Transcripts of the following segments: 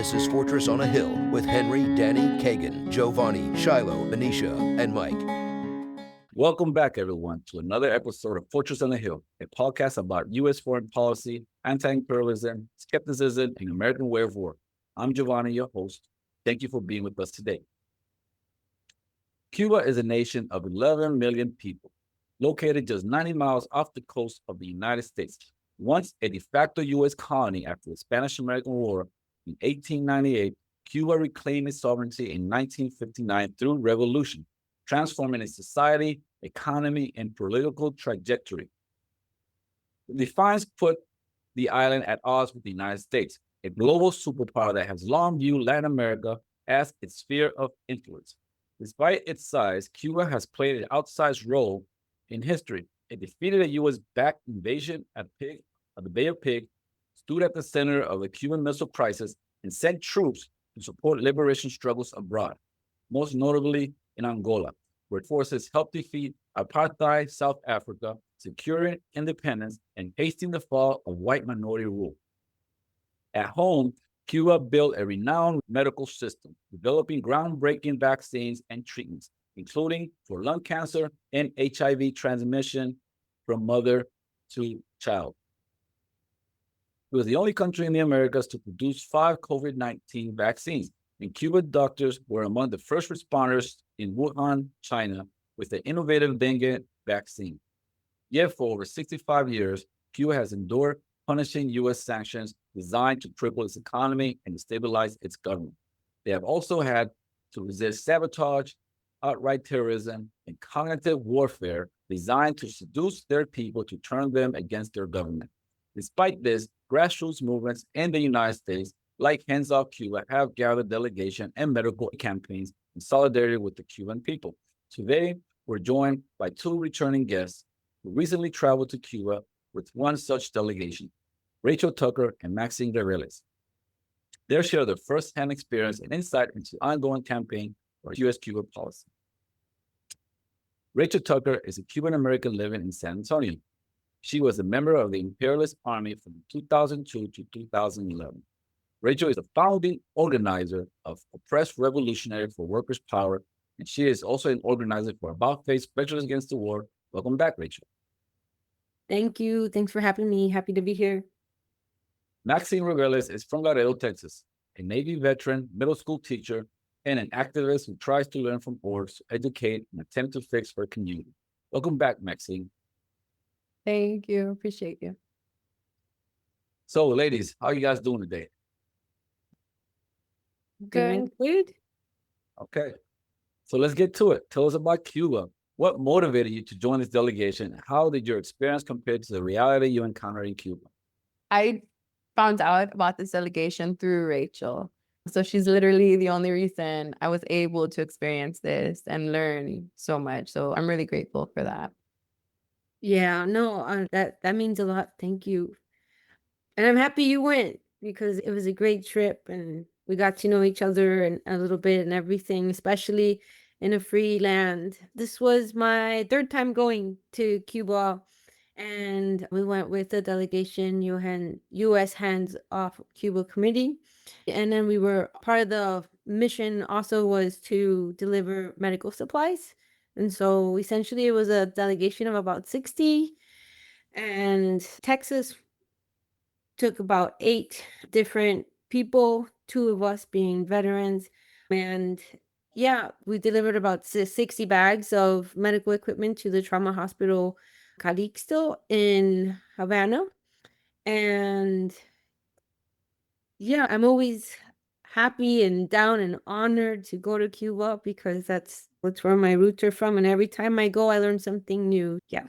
This is Fortress on a Hill with Henry, Danny, Kagan, Jovanni, Shiloh, Benicia, and Mike. Welcome back, everyone, to another episode of Fortress on a Hill, a podcast about U.S. foreign policy, anti-imperialism, skepticism, and American way of work. I'm Jovanni, your host. Thank you for being with us today. Cuba is a nation of 11 million people, located just 90 miles off the coast of the United States. Once a de facto U.S. colony after the Spanish-American War in 1898, Cuba reclaimed its sovereignty in 1959 through revolution, transforming its society, economy, and political trajectory. The defiance put the island at odds with the United States, a global superpower that has long viewed Latin America as its sphere of influence. Despite its size, Cuba has played an outsized role in history. It defeated a U.S.-backed invasion at the Bay of Pigs, stood at the center of the Cuban Missile Crisis, and sent troops to support liberation struggles abroad, most notably in Angola, where forces helped defeat apartheid South Africa, securing independence and hasting the fall of white minority rule. At home, Cuba built a renowned medical system, developing groundbreaking vaccines and treatments, including for lung cancer and HIV transmission from mother to child. It was the only country in the Americas to produce 5 COVID-19 vaccines, and Cuban doctors were among the first responders in Wuhan, China, with the innovative dengue vaccine. Yet for over 65 years, Cuba has endured punishing U.S. sanctions designed to cripple its economy and destabilize its government. They have also had to resist sabotage, outright terrorism, and cognitive warfare designed to seduce their people to turn them against their government. Despite this, grassroots movements in the United States, like Hands Off Cuba, have gathered delegation and medical campaigns in solidarity with the Cuban people. Today, we're joined by 2 returning guests who recently traveled to Cuba with one such delegation, Rachell Tucker and Maxine Roboles. They'll share their firsthand experience and insight into the ongoing campaign for U.S.-Cuba policy. Rachell Tucker is a Cuban-American living in San Antonio. She was a member of the Imperialist Army from 2002 to 2011. Rachell is a founding organizer of Oppressed Revolutionary for Workers' Power, and she is also an organizer for About Face Specialists Against the War. Welcome back, Rachell. Thank you. Thanks for having me. Happy to be here. Maxine Roboles is from Laredo, Texas, a Navy veteran, middle school teacher, and an activist who tries to learn from wars to educate and attempt to fix her community. Welcome back, Maxine. Thank you. Appreciate you. So, ladies, how are you guys doing today? Good. Okay. So let's get to it. Tell us about Cuba. What motivated you to join this delegation? How did your experience compare to the reality you encountered in Cuba? I found out about this delegation through Rachell. So she's literally the only reason I was able to experience this and learn so much. So I'm really grateful for that. Yeah, no, that means a lot. Thank you. And I'm happy you went because it was a great trip and we got to know each other and a little bit and everything, especially in a free land. This was my 3rd time going to Cuba, and we went with the delegation U.S. Hands Off Cuba Committee. And then we were part of the mission also was to deliver medical supplies. And so essentially it was a delegation of about 60, and Texas took about 8 different people, 2 of us being veterans. And yeah, we delivered about 60 bags of medical equipment to the trauma hospital Calixto in Havana. And yeah, I'm always happy and down and honored to go to Cuba because that's where my roots are from. And every time I go, I learn something new. Yeah.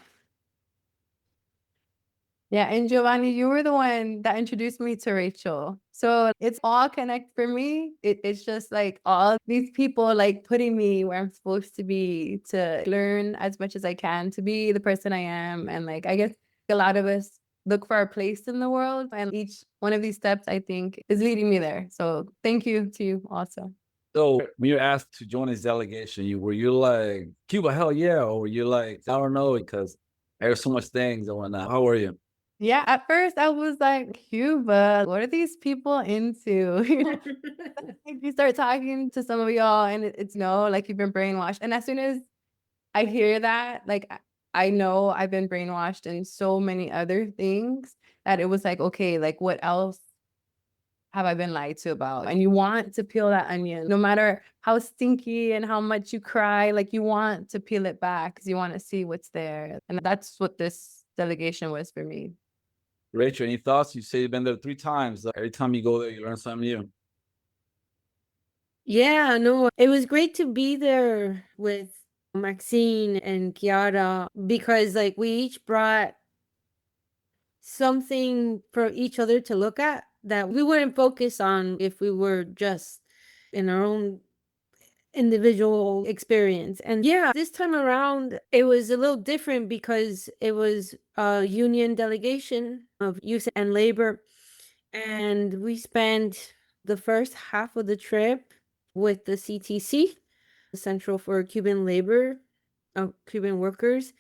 Yeah, and Jovanni, you were the one that introduced me to Rachell. So it's all connect for me. It's just like all these people like putting me where I'm supposed to be to learn as much as I can to be the person I am. And like, I guess a lot of us look for our place in the world. And each one of these steps, I think, is leading me there. So thank you to you also. So when you're asked to join this delegation, were you like, Cuba, hell yeah? Or were you like, I don't know, because there's so much things and whatnot. How were you? Yeah, at first I was like, Cuba, what are these people into? Like, you start talking to some of y'all and it's no, like you've been brainwashed. And as soon as I hear that, like I know I've been brainwashed in so many other things that it was like, okay, like what else have I been lied to about? And you want to peel that onion, no matter how stinky and how much you cry, like you want to peel it back because you want to see what's there. And that's what this delegation was for me. Rachel, any thoughts? You say you've been there 3 times. Every time you go there, you learn something new. Yeah, no, it was great to be there with Maxine and Kiara because like we each brought something for each other to look at that we wouldn't focus on if we were just in our own individual experience. And yeah, this time around it was a little different because it was a union delegation of youth and labor, and we spent the first half of the trip with the CTC, the Central for Cuban Labor, Cuban Workers,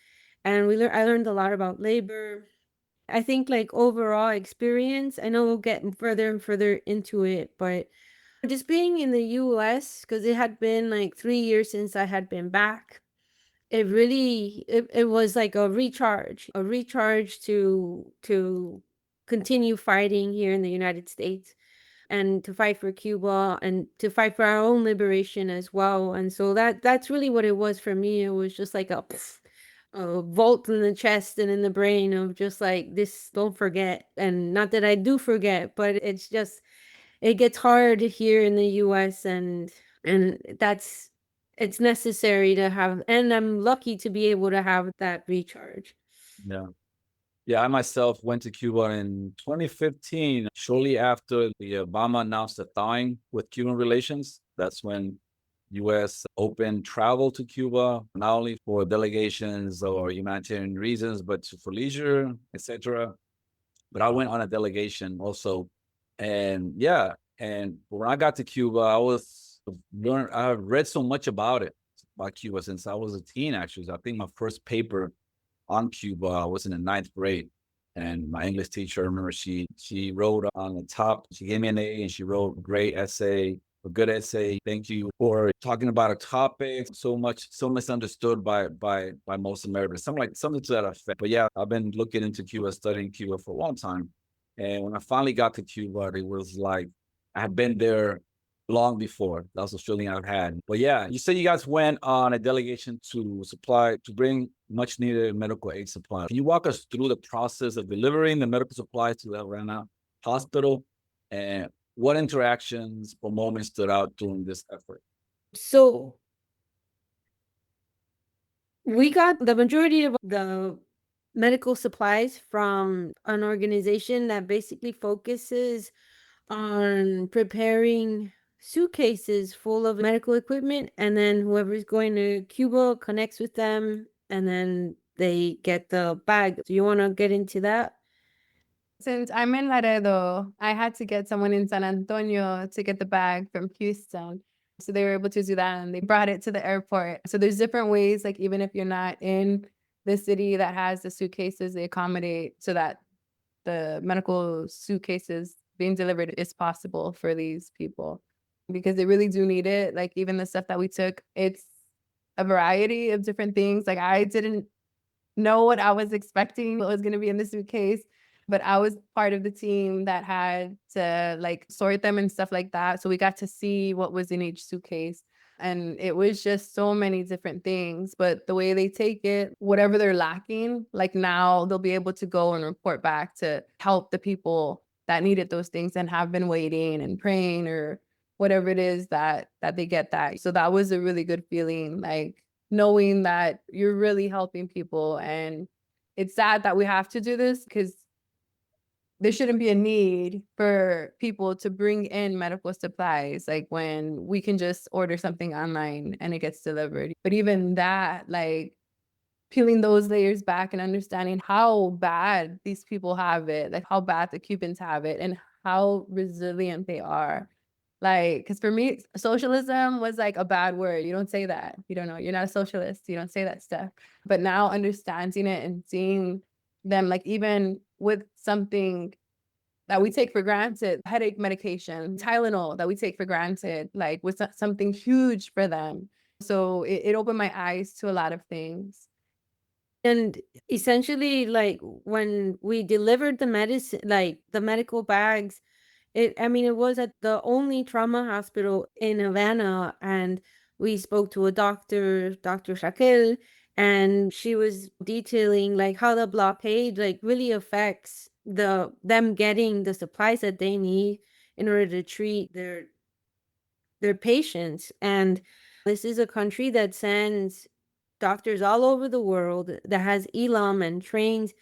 and I learned a lot about labor. I think like overall experience, I know we'll get further and further into it, but just being in the US, because it had been like 3 years since I had been back, it was like a recharge to continue fighting here in the United States and to fight for Cuba and to fight for our own liberation as well. And so that's really what it was for me. It was just like a volt in the chest and in the brain of just like this, don't forget. And not that I do forget, but it's just it gets hard here in the US, and it's necessary to have, and I'm lucky to be able to have that recharge. Yeah. Yeah, I myself went to Cuba in 2015, shortly after the Obama announced the thawing with Cuban relations. That's when U.S. opened travel to Cuba, not only for delegations or humanitarian reasons, but for leisure, etc. But I went on a delegation also, and yeah, and when I got to Cuba, I read so much about Cuba since I was a teen. Actually, I think my first paper on Cuba. I was in the 9th grade, and my English teacher, I remember she wrote on the top. She gave me an A, and she wrote a good essay. Thank you for talking about a topic so misunderstood by most Americans. Something to that effect. But yeah, I've been looking into Cuba, studying Cuba for a long time, and when I finally got to Cuba, it was like I had been there long before. That was the feeling I've had. But yeah, you said you guys went on a delegation to bring much needed medical aid supplies. Can you walk us through the process of delivering the medical supplies to the Havana hospital, and what interactions or moments stood out during this effort? So we got the majority of the medical supplies from an organization that basically focuses on preparing suitcases full of medical equipment, and then whoever's going to Cuba connects with them, and then they get the bag. Do you want to get into that? Since I'm in Laredo, I had to get someone in San Antonio to get the bag from Houston. So they were able to do that and they brought it to the airport. So there's different ways, like even if you're not in the city that has the suitcases, they accommodate so that the medical suitcases being delivered is possible for these people because they really do need it. Like even the stuff that we took, it's a variety of different things. Like I didn't know what I was expecting, what was going to be in the suitcase, but I was part of the team that had to like sort them and stuff like that. So we got to see what was in each suitcase. And it was just so many different things. But the way they take it, whatever they're lacking, like now they'll be able to go and report back to help the people that needed those things and have been waiting and praying or whatever it is that they get that. So that was a really good feeling, like knowing that you're really helping people. And it's sad that we have to do this because there shouldn't be a need for people to bring in medical supplies, like when we can just order something online and it gets delivered. But even that, like peeling those layers back and understanding how bad these people have it, like how bad the Cubans have it and how resilient they are. Like, because for me, socialism was like a bad word. You don't say that. You don't know. You're not a socialist. You don't say that stuff. But now understanding it and seeing them, like even with something that we take for granted, headache medication, Tylenol that we take for granted, like with something huge for them. So it opened my eyes to a lot of things. And essentially, like when we delivered the medicine, like the medical bags, it was at the only trauma hospital in Havana, and we spoke to a doctor, Dr. Rachell, and she was detailing like how the blockade like really affects them getting the supplies that they need in order to treat their patients. And this is a country that sends doctors all over the world, that has elam and trains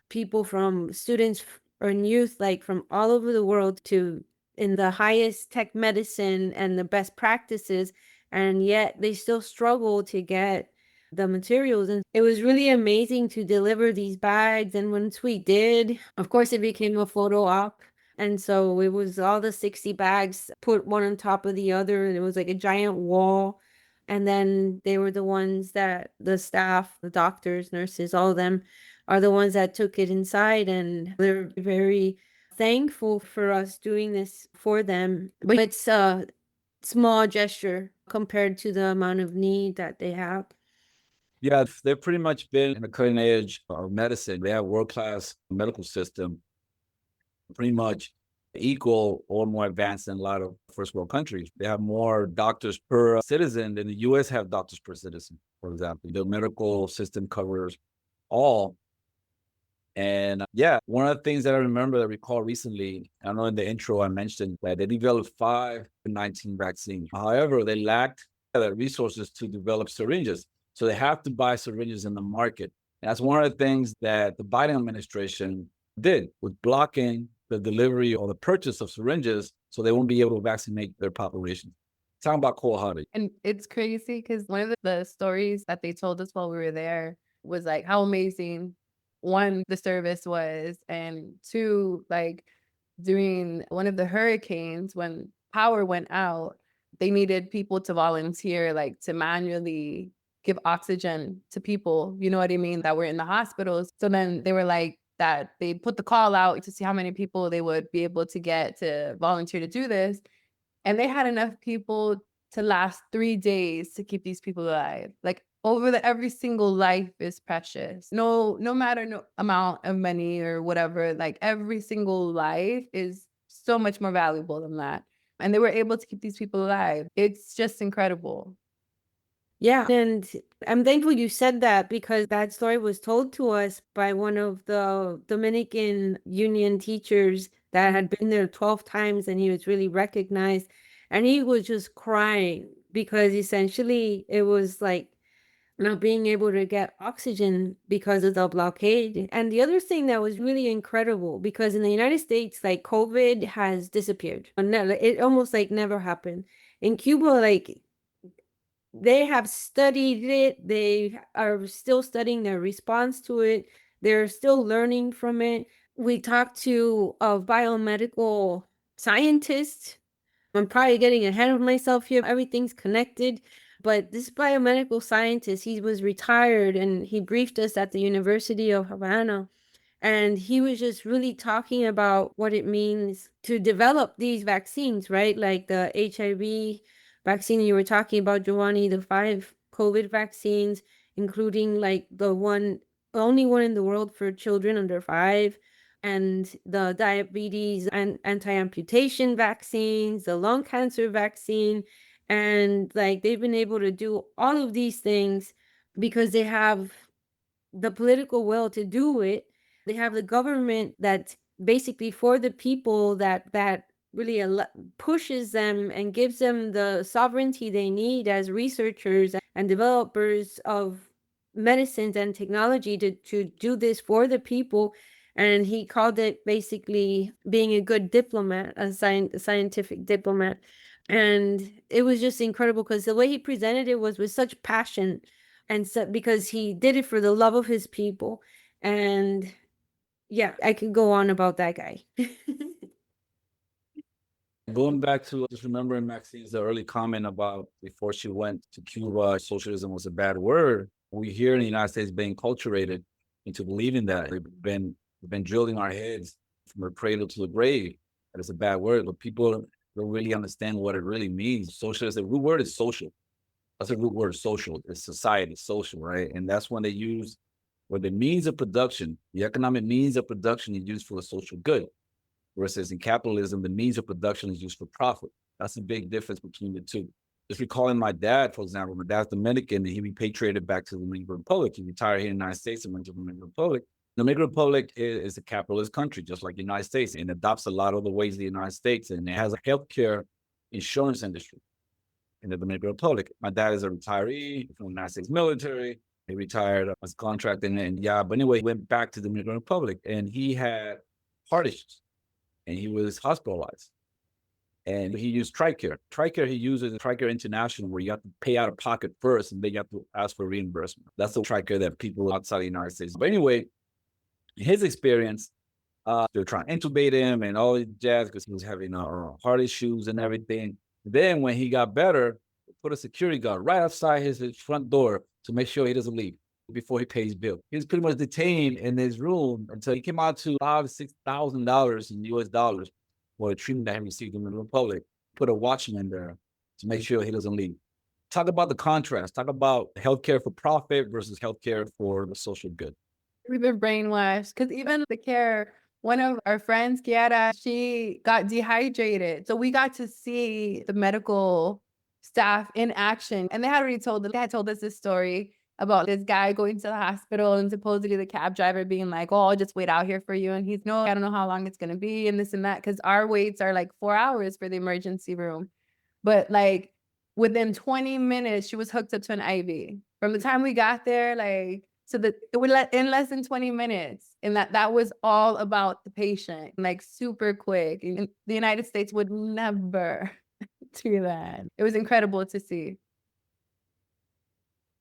people from students or youth like from all over the world to in the highest tech medicine and the best practices, and yet they still struggle to get the materials. And it was really amazing to deliver these bags, and once we did, of course it became a photo op. And so it was all the 60 bags put one on top of the other, and it was like a giant wall. And then they were the ones that the staff, the doctors, nurses, all of them are the ones that took it inside, and they're very thankful for us doing this for them. But it's a small gesture compared to the amount of need that they have. Yeah, they've pretty much been in the cutting edge of medicine. They have world-class medical system, pretty much equal or more advanced than a lot of first world countries. They have more doctors per citizen than the US have doctors per citizen, for example. The medical system covers all. And yeah, one of the things that I remember, that I recall recently, I know in the intro I mentioned that they developed 5 COVID-19 vaccines. However, they lacked the resources to develop syringes. So they have to buy syringes in the market. And that's one of the things that the Biden administration did, with blocking the delivery or the purchase of syringes so they won't be able to vaccinate their population. Talking about cold-hearted. And it's crazy because one of the stories that they told us while we were there was like how amazing, one, the service was, and two, like during one of the hurricanes when power went out, they needed people to volunteer, like to manually give oxygen to people, you know what I mean, that were in the hospitals. So then they were like, that they put the call out to see how many people they would be able to get to volunteer to do this. And they had enough people to last 3 days to keep these people alive. Like every single life is precious. No matter no amount of money or whatever, like every single life is so much more valuable than that. And they were able to keep these people alive. It's just incredible. Yeah, and I'm thankful you said that, because that story was told to us by one of the Dominican Union teachers that had been there 12 times, and he was really recognized. And he was just crying because essentially it was like not being able to get oxygen because of the blockade. And the other thing that was really incredible, because in the United States, like COVID has disappeared. It almost like never happened. In Cuba, like they have studied it. They are still studying their response to it. They're still learning from it. We talked to a biomedical scientist. I'm probably getting ahead of myself here. Everything's connected. But this biomedical scientist, he was retired, and he briefed us at the University of Havana. And he was just really talking about what it means to develop these vaccines, right? Like the HIV vaccine you were talking about, Jovanni, the 5 COVID vaccines, including like the only one in the world for children under 5, and the diabetes and anti-amputation vaccines, the lung cancer vaccine. And like they've been able to do all of these things because they have the political will to do it. They have the government that's basically for the people, that really pushes them and gives them the sovereignty they need as researchers and developers of medicines and technology to do this for the people. And he called it basically being a good diplomat, a scientific diplomat. And it was just incredible because the way he presented it was with such passion, and so because he did it for the love of his people. And yeah, I could go on about that guy. Going back to just remembering Maxine's early comment about before she went to Cuba, socialism was a bad word. We here in the United States being enculturated into believing that. We've been We've been drilling our heads from the cradle to the grave. That is a bad word, but people don't really understand what it really means. Socialism, the root word is social. That's a root word, social. It's society, social, right? And that's when they use, where the means of production, the economic means of production is used for a social good. Versus in capitalism, the means of production is used for profit. That's the big difference between the two. If you're calling my dad, for example, my dad's Dominican, and he repatriated back to the Dominican Republic. He retired here in the United States and went to the Dominican Republic. The Dominican Republic is a capitalist country, just like the United States, and adopts a lot of the ways of the United States, and it has a healthcare insurance industry in the Dominican Republic. My dad is a retiree from the United States military. He retired as a contractor, and yeah, but anyway, he went back to the Dominican Republic, and he had heart issues, and he was hospitalized. And he used TRICARE. TRICARE, he uses TRICARE International, where you have to pay out of pocket first, and then you have to ask for reimbursement. That's the TRICARE that people outside the United States. But anyway, his experience, they're trying to intubate him and all this jazz because he was having heart issues and everything. Then when he got better, they put a security guard right outside his front door to make sure he doesn't leave before he pays bill. He was pretty much detained in his room until he came out to $5,000-$6,000 in US dollars for the treatment that he received in the Republic. Put a watchman there to make sure he doesn't leave. Talk about the contrast. Talk about healthcare for profit versus healthcare for the social good. We've been brainwashed because even the care, one of our friends, Kiara, she got dehydrated. So we got to see the medical staff in action. And they had already told us this story about this guy going to the hospital and supposedly the cab driver being like, oh, I'll just wait out here for you. And he's, no, I don't know how long it's going to be and this and that. Because our waits are like 4 hours for the emergency room. But like within 20 minutes, she was hooked up to an IV. From the time we got there, like, so that it would in less than 20 minutes. And that was all about the patient, like super quick. And the United States would never do that. It was incredible to see.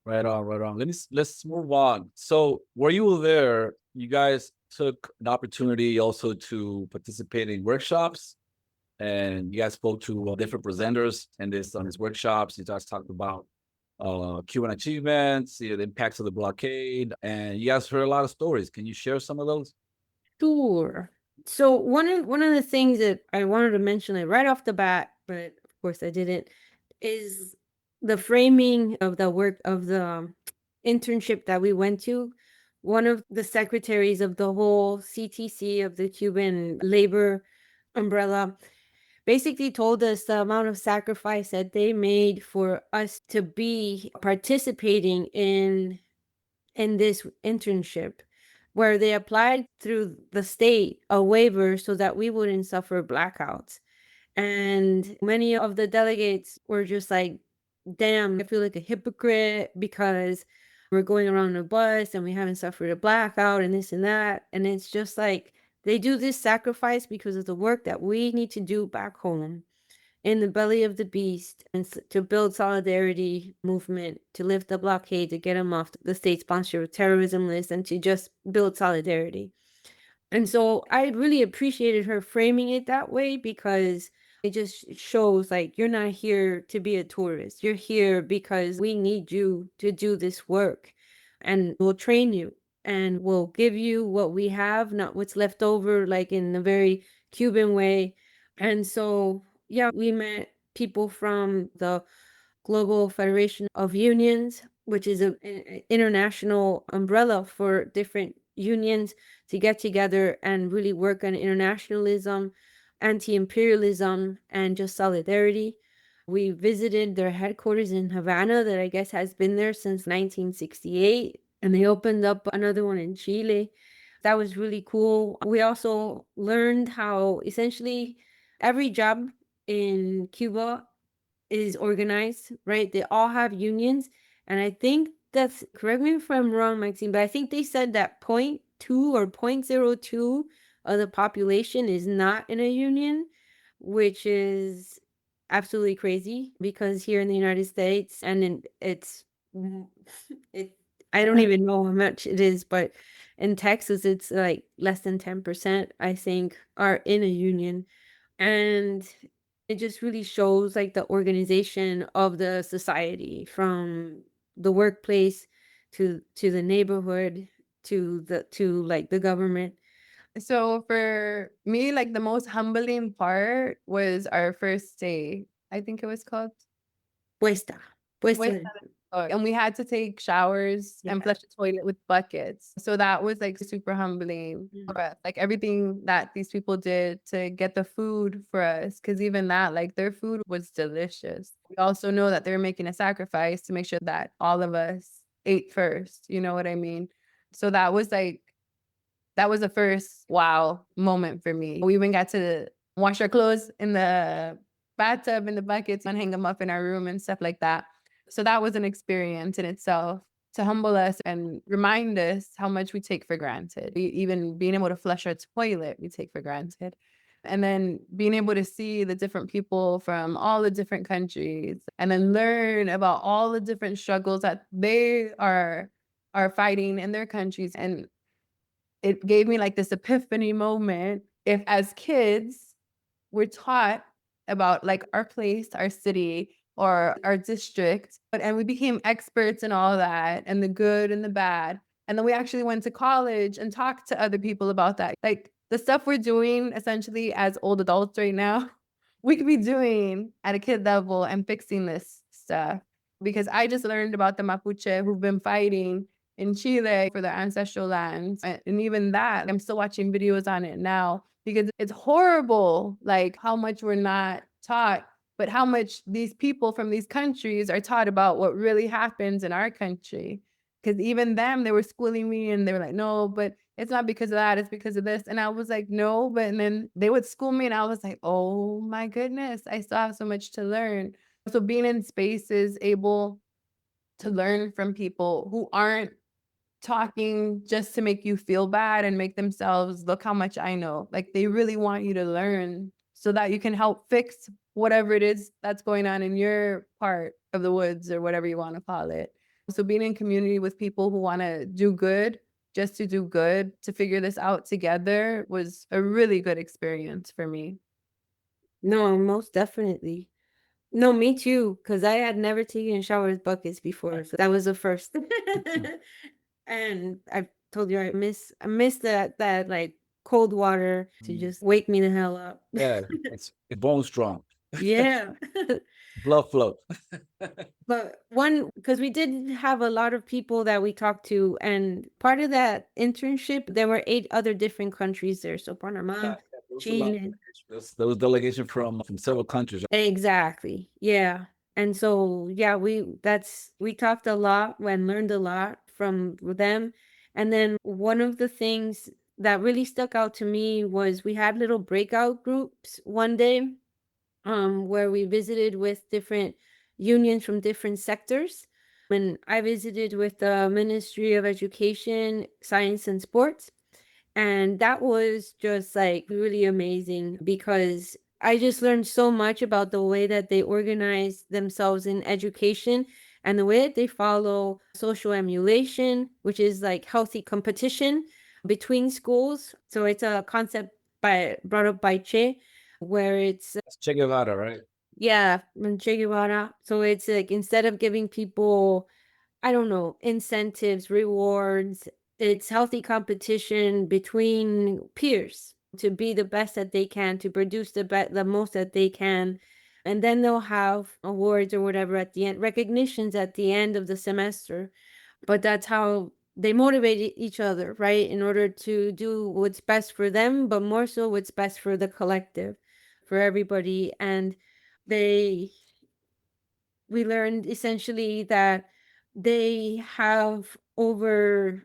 Right on, right on. Let's move on. So where you were there, you guys took an opportunity also to participate in workshops, and you guys spoke to different presenters on these workshops. You guys talked about Cuban achievements, the impacts of the blockade, and you guys heard a lot of stories. Can you share some of those? Sure. So one of the things that I wanted to mention like right off the bat, but of course I didn't, is the framing of the work of the internship that we went to. One of the secretaries of the whole CTC of the Cuban labor umbrella basically told us the amount of sacrifice that they made for us to be participating in this internship, where they applied through the state a waiver so that we wouldn't suffer blackouts. And many of the delegates were just like, damn, I feel like a hypocrite because we're going around a bus and we haven't suffered a blackout and this and that. And it's just like they do this sacrifice because of the work that we need to do back home in the belly of the beast, and to build solidarity movement, to lift the blockade, to get them off the state sponsored terrorism list, and to just build solidarity. And so I really appreciated her framing it that way, because it just shows like you're not here to be a tourist. You're here because we need you to do this work, and we'll train you and we'll give you what we have, not what's left over, like in a very Cuban way. And so yeah, we met people from the Global Federation of Unions, which is an international umbrella for different unions to get together and really work on internationalism, anti-imperialism, and just solidarity. We visited their headquarters in Havana that I guess has been there since 1968, and they opened up another one in Chile. That was really cool. We also learned how essentially every job in Cuba is organized, right? They all have unions. And I think that's, correct me if I'm wrong, Maxine, but I think they said that 0.2 or 0.02 of the population is not in a union, which is absolutely crazy, because here in the United States, and I don't even know how much it is, but in Texas, it's like less than 10%, I think, are in a union. And it just really shows like the organization of the society, from the workplace to the neighborhood to like the government. So for me, like the most humbling part was our first day. I think it was called Puesta. Puesta Puesta. and we had to take showers and Yeah. flush the toilet with buckets. So that was like super humbling for us. Like everything that these people did to get the food for us, because even that, like their food was delicious. We also know that they're making a sacrifice to make sure that all of us ate first. You know what I mean? So that was the first wow moment for me. We even got to wash our clothes in the bathtub in the buckets and hang them up in our room and stuff like that. So that was an experience in itself to humble us and remind us how much we take for granted. Even being able to flush our toilet, we take for granted. And then being able to see the different people from all the different countries and then learn about all the different struggles that they are fighting in their countries. And it gave me like this epiphany moment. If as kids we're taught about like our place, our city, or our district, and we became experts in all that and the good and the bad. And then we actually went to college and talked to other people about that. Like the stuff we're doing essentially as old adults right now, we could be doing at a kid level and fixing this stuff. Because I just learned about the Mapuche who've been fighting in Chile for their ancestral lands. And even that, I'm still watching videos on it now because it's horrible, like how much we're not taught, but how much these people from these countries are taught about what really happens in our country. Because even them, they were schooling me and they were like, no, but it's not because of that, it's because of this. And I was like, no, but and then they would school me and I was like, oh my goodness, I still have so much to learn. So being in spaces able to learn from people who aren't talking just to make you feel bad and make themselves look how much I know. Like they really want you to learn so that you can help fix whatever it is that's going on in your part of the woods or whatever you want to call it. So being in community with people who want to do good, just to do good, to figure this out together was a really good experience for me. No, most definitely. No, me too, because I had never taken shower with buckets before. So that was the first. And I told you I miss that like cold water to just wake me the hell up. Yeah, it's bone strong. Yeah. Blood flow. But because we did have a lot of people that we talked to, and part of that internship, there were 8 other different countries there. So Panama, There was a lot of Chile. there was delegation from several countries. Exactly. Yeah. And so, yeah, we talked a lot and learned a lot from them. And then one of the things that really stuck out to me was we had little breakout groups one day, where we visited with different unions from different sectors. And I visited with the Ministry of Education, Science and Sports. And that was just like really amazing because I just learned so much about the way that they organize themselves in education and the way that they follow social emulation, which is like healthy competition between schools. So it's a concept brought up by Che, where it's That's Che Guevara, right? yeah, Che Guevara. So it's like instead of giving people, I don't know, incentives, rewards, it's healthy competition between peers to be the best that they can, to produce the most that they can. And then they'll have awards or whatever at the end, recognitions at the end of the semester. But that's how they motivate each other, right? In order to do what's best for them, but more so what's best for the collective, for everybody. And they we learned essentially that they have over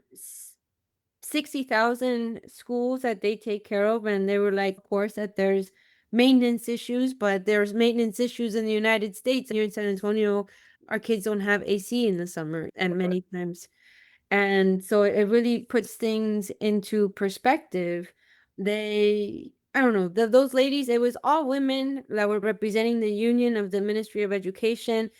60,000 schools that they take care of. And they were like, of course, that there's maintenance issues, but there's maintenance issues in the United States. Here in San Antonio, our kids don't have AC in the summer, and many times. And so it really puts things into perspective. I don't know, those ladies, it was all women that were representing the union of the Ministry of Education.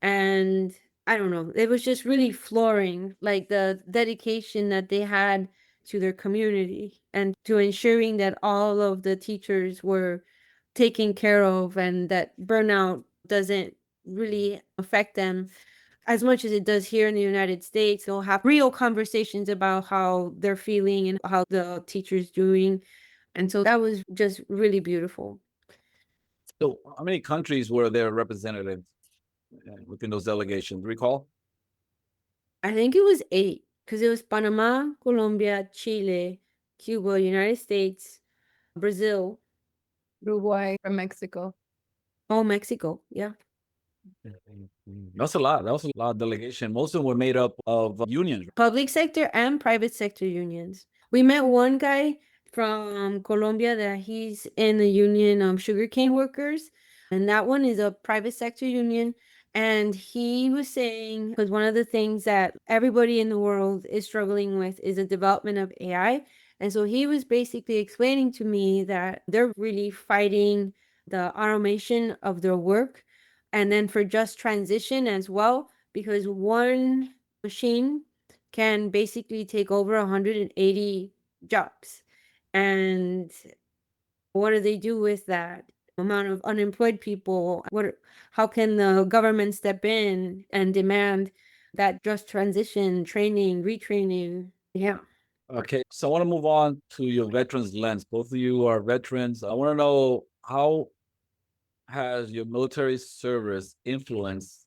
And I don't know, it was just really flooring, like the dedication that they had to their community and to ensuring that all of the teachers were taken care of and that burnout doesn't really affect them. as much as it does here in the United States. They'll have real conversations about how they're feeling and how the teacher's doing. And so that was just really beautiful. So how many countries were there represented within those delegations? Recall? I think it was 8, because it was Panama, Colombia, Chile, Cuba, United States, Brazil, Uruguay, from Mexico. oh, Mexico. Yeah. That's a lot. That was a lot of delegation. Most of them were made up of unions. Public sector and private sector unions. We met one guy from Colombia that he's in the union sugarcane workers, and that one is a private sector union. And he was saying, because one of the things that everybody in the world is struggling with is the development of AI. And so he was basically explaining to me that they're really fighting the automation of their work, and then for just transition as well, because one machine can basically take over 180 jobs. And what do they do with that amount of unemployed people? How can the government step in and demand that just transition, training, retraining? Yeah. Okay, so I want to move on to your veterans lens. Both of you are veterans. I want to know, how has your military service influenced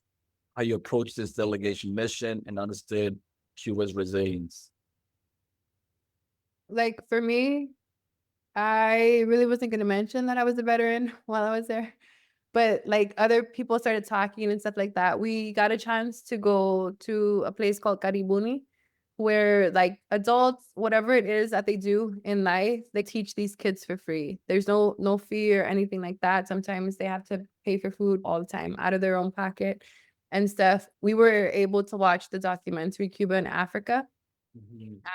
how you approach this delegation mission and understood Cuba's resilience? Like for me, I really wasn't going to mention that I was a veteran while I was there. But like other people started talking and stuff like that. We got a chance to go to a place called Caribuni, where like adults, whatever it is that they do in life, they teach these kids for free. There's no fee or anything like that. Sometimes they have to pay for food all the time out of their own pocket and stuff. We were able to watch the documentary Cuba in Africa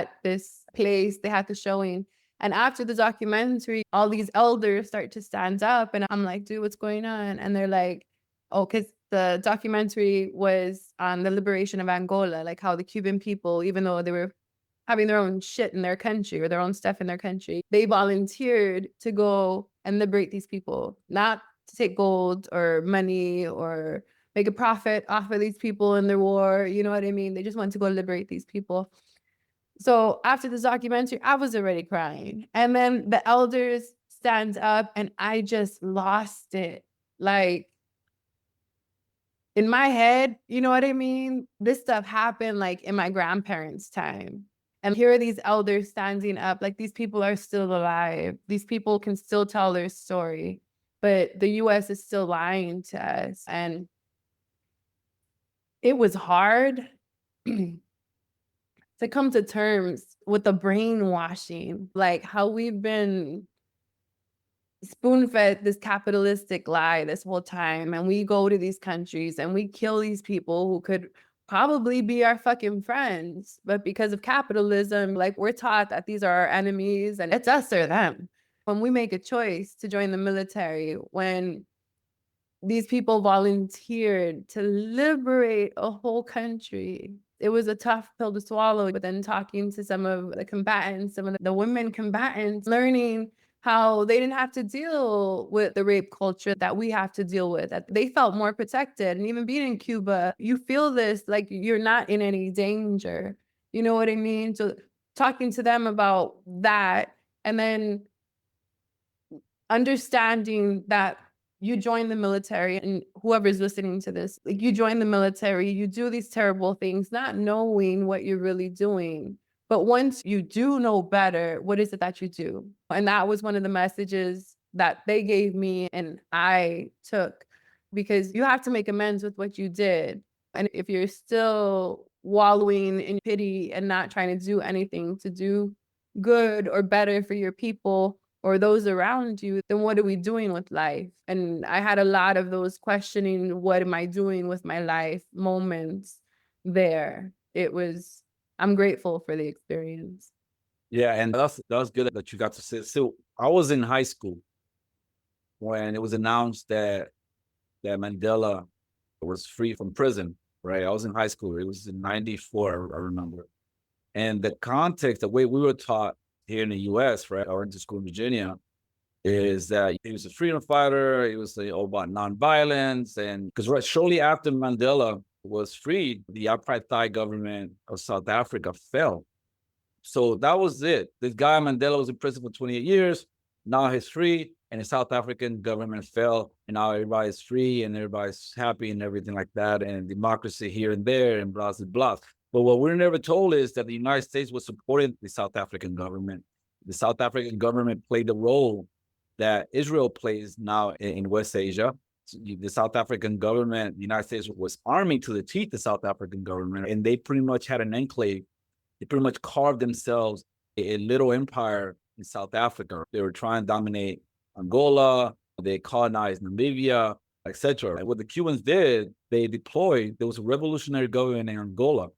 at this place. They had the showing. And after the documentary, all these elders start to stand up. And I'm like, dude, what's going on? And they're like, oh, because the documentary was on the liberation of Angola, like how the Cuban people, even though they were having their own shit in their country or their own stuff in their country, they volunteered to go and liberate these people, not to take gold or money or make a profit off of these people in their war. You know what I mean? They just want to go liberate these people. So after this documentary, I was already crying. And then the elders stand up and I just lost it. Like in my head, you know what I mean? This stuff happened like in my grandparents' time. And here are these elders standing up, like these people are still alive. These people can still tell their story, but the US is still lying to us. And it was hard to come to terms with the brainwashing, like how we've been spoon-fed this capitalistic lie this whole time. And we go to these countries and we kill these people who could probably be our fucking friends. But because of capitalism, like we're taught that these are our enemies and it's us or them. When we make a choice to join the military, when these people volunteered to liberate a whole country, it was a tough pill to swallow. But then talking to some of the combatants, some of the women combatants, learning how they didn't have to deal with the rape culture that we have to deal with, that they felt more protected. And even being in Cuba, you feel this like you're not in any danger. You know what I mean? So talking to them about that, and then understanding that you join the military, and whoever's listening to this, like you join the military, you do these terrible things, not knowing what you're really doing. But once you do know better, what is it that you do? And that was one of the messages that they gave me and I took, because you have to make amends with what you did. And if you're still wallowing in pity and not trying to do anything to do good or better for your people or those around you, then what are we doing with life? And I had a lot of those questioning, what am I doing with my life moments there. I'm grateful for the experience. Yeah, and that's good that you got to say. So I was in high school when it was announced that Mandela was free from prison, right? I was in high school. It was in 94, I remember. And the context, the way we were taught here in the US, right? I went to school in Virginia, is that he was a freedom fighter. He was all about nonviolence. And because shortly after Mandela was freed, the apartheid government of South Africa fell. So that was it. This guy Mandela was in prison for 28 years. Now he's free, and the South African government fell, and now everybody's free and everybody's happy and everything like that, and democracy here and there and blah, blah, blah. But what we're never told is that the United States was supporting the South African government. The South African government played the role that Israel plays now in West Asia. The South African government, the United States was arming to the teeth the South African government, and they pretty much had an enclave. They pretty much carved themselves a little empire in South Africa. They were trying to dominate Angola. They colonized Namibia, etc. What the Cubans did, there was a revolutionary government in Angola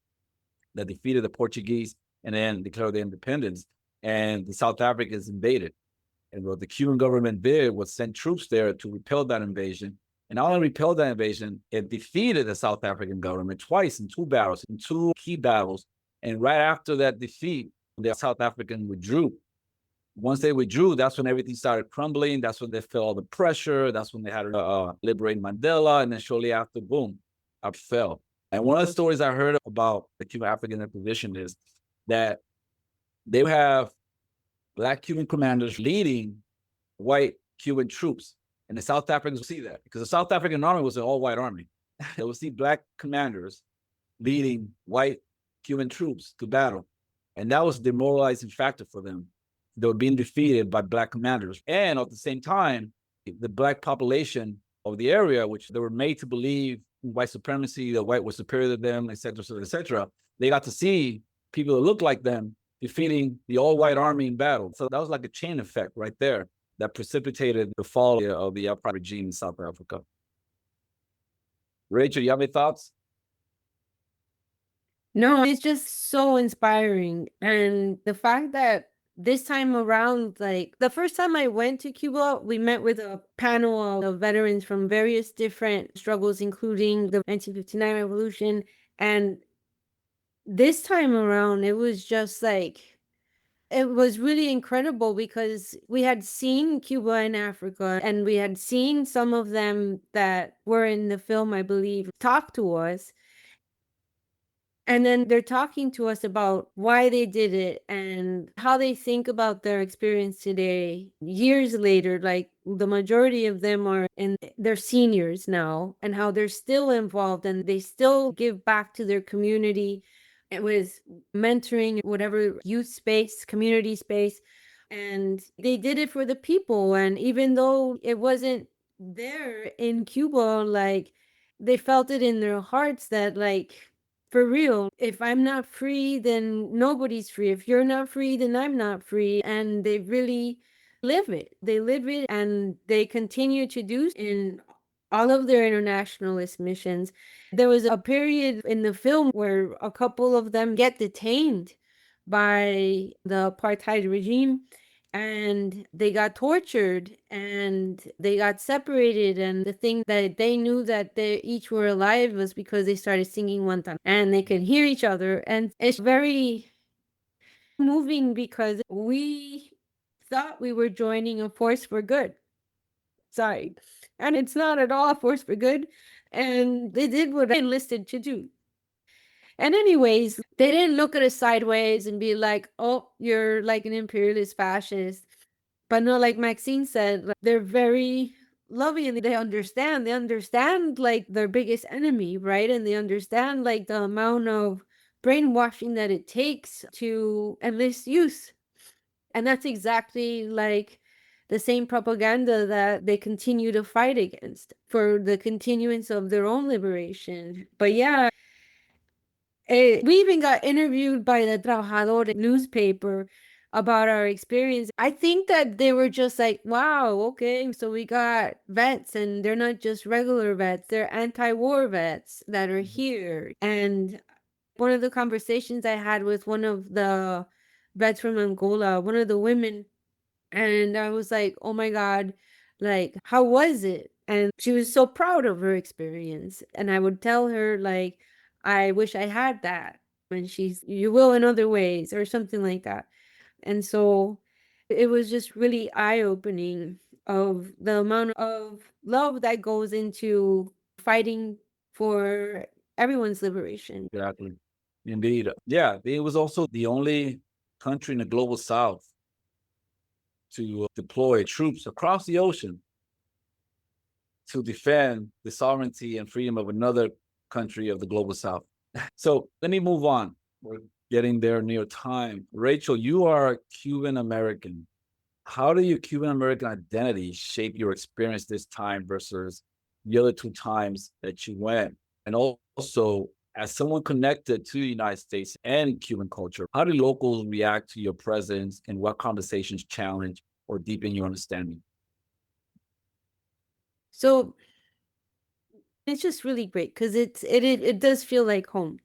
that defeated the Portuguese and then declared their independence. And the South Africans invaded. And what the Cuban government did was send troops there to repel that invasion. And not only repelled that invasion, it defeated the South African government twice in two key battles. And right after that defeat, the South Africans withdrew. Once they withdrew, that's when everything started crumbling. That's when they felt all the pressure. That's when they had to liberate Mandela. And then shortly after, boom, up fell. And one of the stories I heard about the Cuban African opposition is that they have Black Cuban commanders leading white Cuban troops. And the South Africans will see that because the South African army was an all-white army. They will see Black commanders leading white Cuban troops to battle. And that was a demoralizing factor for them. They were being defeated by Black commanders. And at the same time, the Black population of the area, which they were made to believe in white supremacy, the white was superior to them, et cetera, they got to see people that looked like them defeating the all-white army in battle. So that was like a chain effect right there that precipitated the fall of the apartheid regime in South Africa. Rachel, you have any thoughts? No, it's just so inspiring. And the fact that this time around, like the first time I went to Cuba, we met with a panel of veterans from various different struggles, including the 1959 revolution. And this time around, it was just like, it was really incredible because we had seen Cuba and Africa, and we had seen some of them that were in the film, I believe, talk to us. And then they're talking to us about why they did it and how they think about their experience today, years later. Like the majority of them are in their seniors now, and how they're still involved and they still give back to their community with mentoring, whatever youth space, community space. And they did it for the people. And even though it wasn't there in Cuba, like they felt it in their hearts that, like, for real, if I'm not free, then nobody's free. If you're not free, then I'm not free. And they really live it. They live it, and they continue to do in all of their internationalist missions. There was a period in the film where a couple of them get detained by the apartheid regime, and they got tortured and they got separated. And the thing that they knew that they each were alive was because they started singing one time and they could hear each other. And it's very moving because we thought we were joining a force for good. Sorry. And it's not at all a force for good. And they did what they enlisted to do. And anyways, they didn't look at us sideways and be like, oh, you're like an imperialist fascist. But no, like Maxine said, like, they're very loving and they understand like their biggest enemy, right? And they understand like the amount of brainwashing that it takes to enlist youth. And that's exactly like the same propaganda that they continue to fight against for the continuance of their own liberation. But yeah, we even got interviewed by the Trabajador newspaper about our experience. I think that they were just like, wow, okay, so we got vets, and they're not just regular vets, they're anti-war vets that are here. And one of the conversations I had with one of the vets from Angola, one of the women, and I was like, oh my God, like, how was it? And she was so proud of her experience. And I would tell her, like, I wish I had that. And she's, you will in other ways, or something like that. And so it was just really eye-opening of the amount of love that goes into fighting for everyone's liberation. Exactly. Indeed. Yeah, it was also the only country in the global south to deploy troops across the ocean to defend the sovereignty and freedom of another country of the global south. So let me move on. We're getting there near time. Rachel, you are Cuban American. How did your Cuban American identity shape your experience this time versus the other two times that you went? And also, as someone connected to the United States and Cuban culture, how do locals react to your presence, and what conversations challenge or deepen your understanding? So it's just really great because it does feel like home.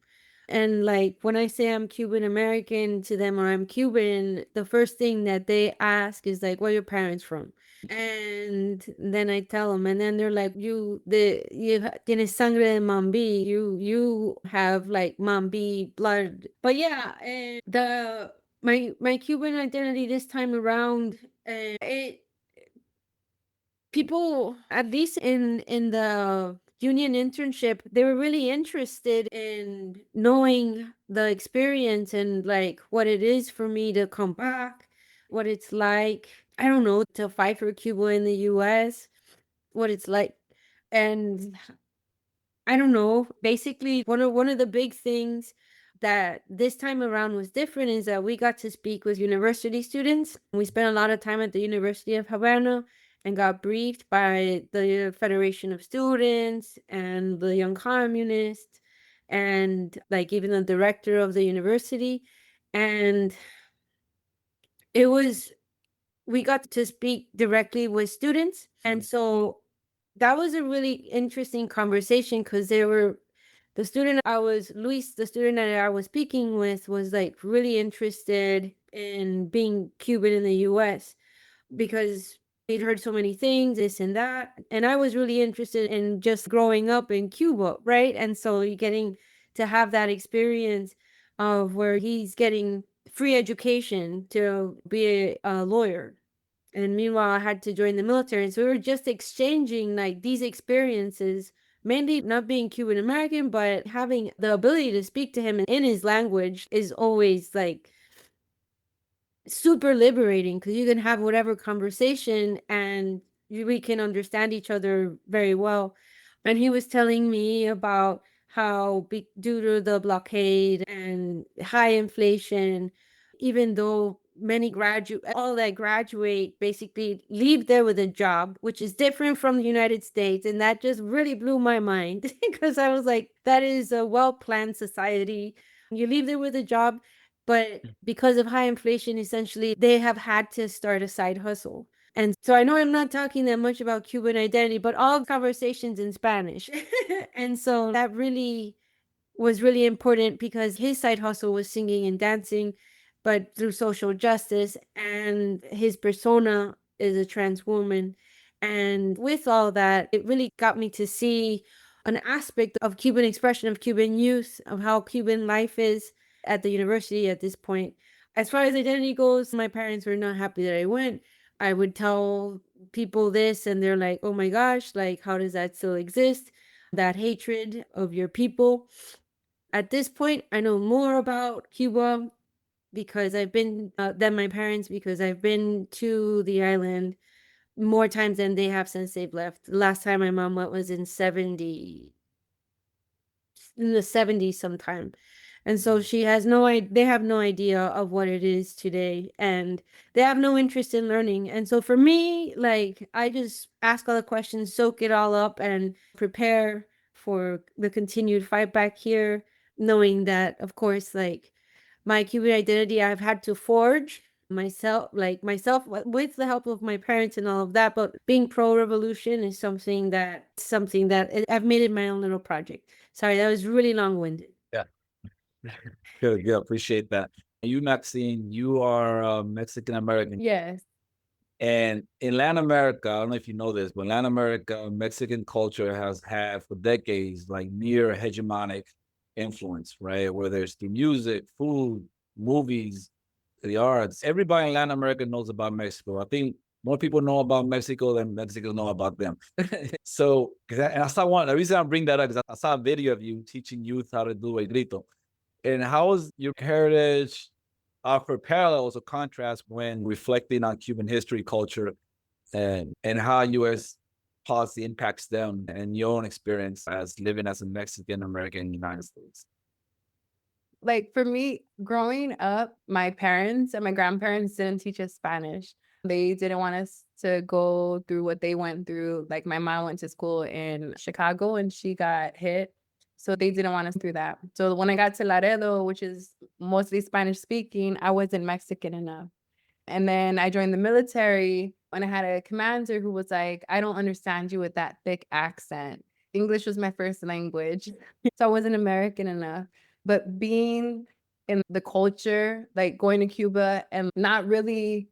And like when I say I'm Cuban American to them or I'm Cuban, the first thing that they ask is like, where are your parents from? And then I tell them, and then they're like, you tienes sangre de Mambi, you have like Mambi blood. But yeah, and my Cuban identity this time around, it people, at least in the union internship, they were really interested in knowing the experience and like what it is for me to come back, what it's like, I don't know, to fight for Cuba in the US, what it's like. And I don't know. Basically, one of the big things that this time around was different is that we got to speak with university students. We spent a lot of time at the University of Havana and got briefed by the Federation of Students and the Young Communists and like even the director of the university. And it was we got to speak directly with students. And so that was a really interesting conversation because the student the student that I was speaking with was like really interested in being Cuban in the US because he'd heard so many things, this and that. And I was really interested in just growing up in Cuba, right? And so you're getting to have that experience of where he's getting free education to be a lawyer. And meanwhile, I had to join the military. And so we were just exchanging like these experiences, mainly not being Cuban American, but having the ability to speak to him in his language is always like super liberating because you can have whatever conversation and we can understand each other very well. And he was telling me about how due to the blockade and high inflation, even though all that graduate basically leave there with a job, which is different from the United States. And that just really blew my mind because I was like, that is a well-planned society. You leave there with a job, but because of high inflation, essentially, they have had to start a side hustle. And so I know I'm not talking that much about Cuban identity, but all conversations in Spanish. And so that really was really important because his side hustle was singing and dancing, but through social justice, and his persona is a trans woman. And with all that, it really got me to see an aspect of Cuban expression, of Cuban youth, of how Cuban life is at the university at this point. As far as identity goes, my parents were not happy that I went. I would tell people this, and they're like, oh my gosh, like, how does that still exist? That hatred of your people. At this point, I know more about Cuba because I've been than my parents because I've been to the island more times than they have since they've left. The last time my mom went was in the 70s sometime. And so she has they have no idea of what it is today, and they have no interest in learning. And so for me, like, I just ask all the questions, soak it all up, and prepare for the continued fight back here, knowing that, of course, like, my Cuban identity I've had to forge myself with the help of my parents and all of that. But being pro-revolution is something that I've made it my own little project. Sorry, that was really long-winded. Yeah. Good. Yeah, appreciate that. You, Maxine, you are Mexican American. Yes. And in Latin America, I don't know if you know this, but Latin America, Mexican culture has had for decades like near hegemonic influence, right? Whether it's through music, food, movies, the arts. Everybody in Latin America knows about Mexico. I think More people know about Mexico than Mexico know about them. So, and I saw the reason I bring that up is I saw a video of you teaching youth how to do a grito. And how is your heritage offer parallels or contrast when reflecting on Cuban history, culture, and how U.S. policy impacts them and your own experience as living as a Mexican American in the United States? Like for me, growing up, my parents and my grandparents didn't teach us Spanish. They didn't want us to go through what they went through. Like my mom went to school in Chicago and she got hit. So they didn't want us through that. So when I got to Laredo, which is mostly Spanish speaking, I wasn't Mexican enough. And then I joined the military and I had a commander who was like, I don't understand you with that thick accent. English was my first language. So I wasn't American enough. But being in the culture, like going to Cuba and not really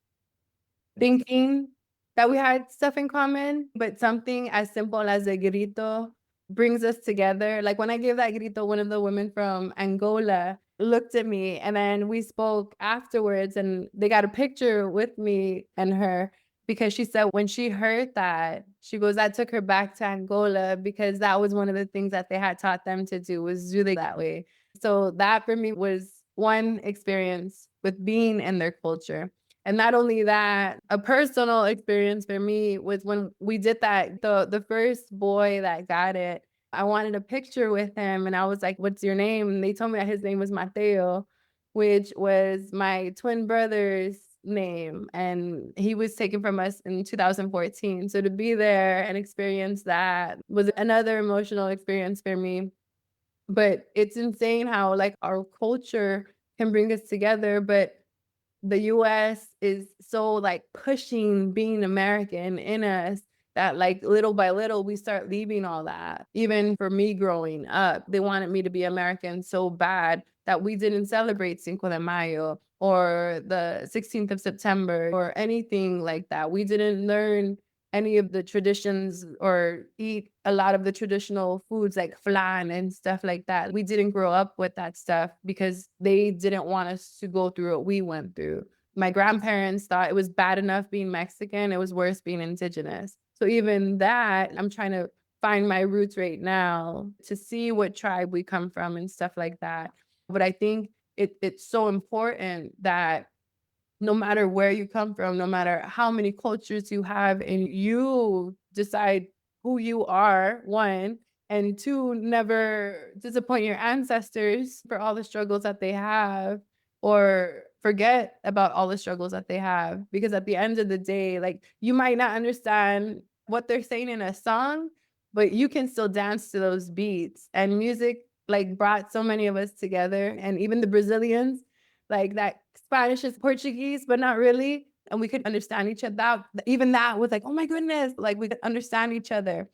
thinking that we had stuff in common, but something as simple as a grito brings us together. Like when I gave that grito, one of the women from Angola looked at me and then we spoke afterwards and they got a picture with me and her because she said when she heard that, she goes, that took her back to Angola because that was one of the things that they had taught them to do was do it that way. So that for me was one experience with being in their culture. And not only that, a personal experience for me was when we did that, the first boy that got it, I wanted a picture with him and I was like, what's your name? And they told me that his name was Mateo, which was my twin brother's name. And he was taken from us in 2014. So to be there and experience that was another emotional experience for me. But it's insane how like our culture can bring us together, but the US is so like pushing being American in us that like little by little we start leaving all that. Even for me growing up, they wanted me to be American so bad that we didn't celebrate Cinco de Mayo or the 16th of September or anything like that. We didn't learn any of the traditions or eat a lot of the traditional foods like flan and stuff like that. We didn't grow up with that stuff because they didn't want us to go through what we went through. My grandparents thought it was bad enough being Mexican, it was worse being indigenous. So even that, I'm trying to find my roots right now to see what tribe we come from and stuff like that. But I think it's so important that no matter where you come from, no matter how many cultures you have, and you decide who you are, one, and two, never disappoint your ancestors for all the struggles that they have, or forget about all the struggles that they have. Because at the end of the day, like you might not understand what they're saying in a song, but you can still dance to those beats. And music like brought so many of us together, and even the Brazilians, like that Spanish is Portuguese, but not really. And we could understand each other. Even that was like, oh my goodness, like we could understand each other.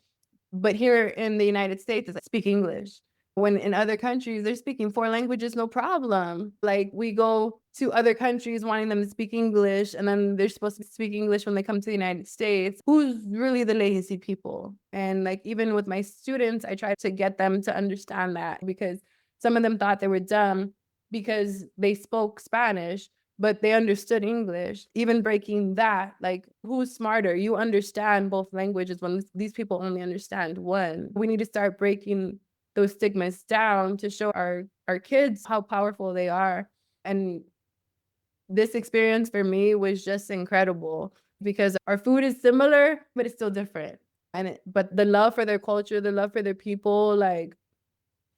But here in the United States, it's like speak English. When in other countries, they're speaking 4 languages, no problem. Like we go to other countries wanting them to speak English, and then they're supposed to speak English when they come to the United States. Who's really the lazy people? And like even with my students, I try to get them to understand that because some of them thought they were dumb because they spoke Spanish, but they understood English. Even breaking that, like who's smarter? You understand both languages when these people only understand one. We need to start breaking those stigmas down to show our kids how powerful they are. And this experience for me was just incredible because our food is similar, but it's still different. But the love for their culture, the love for their people, like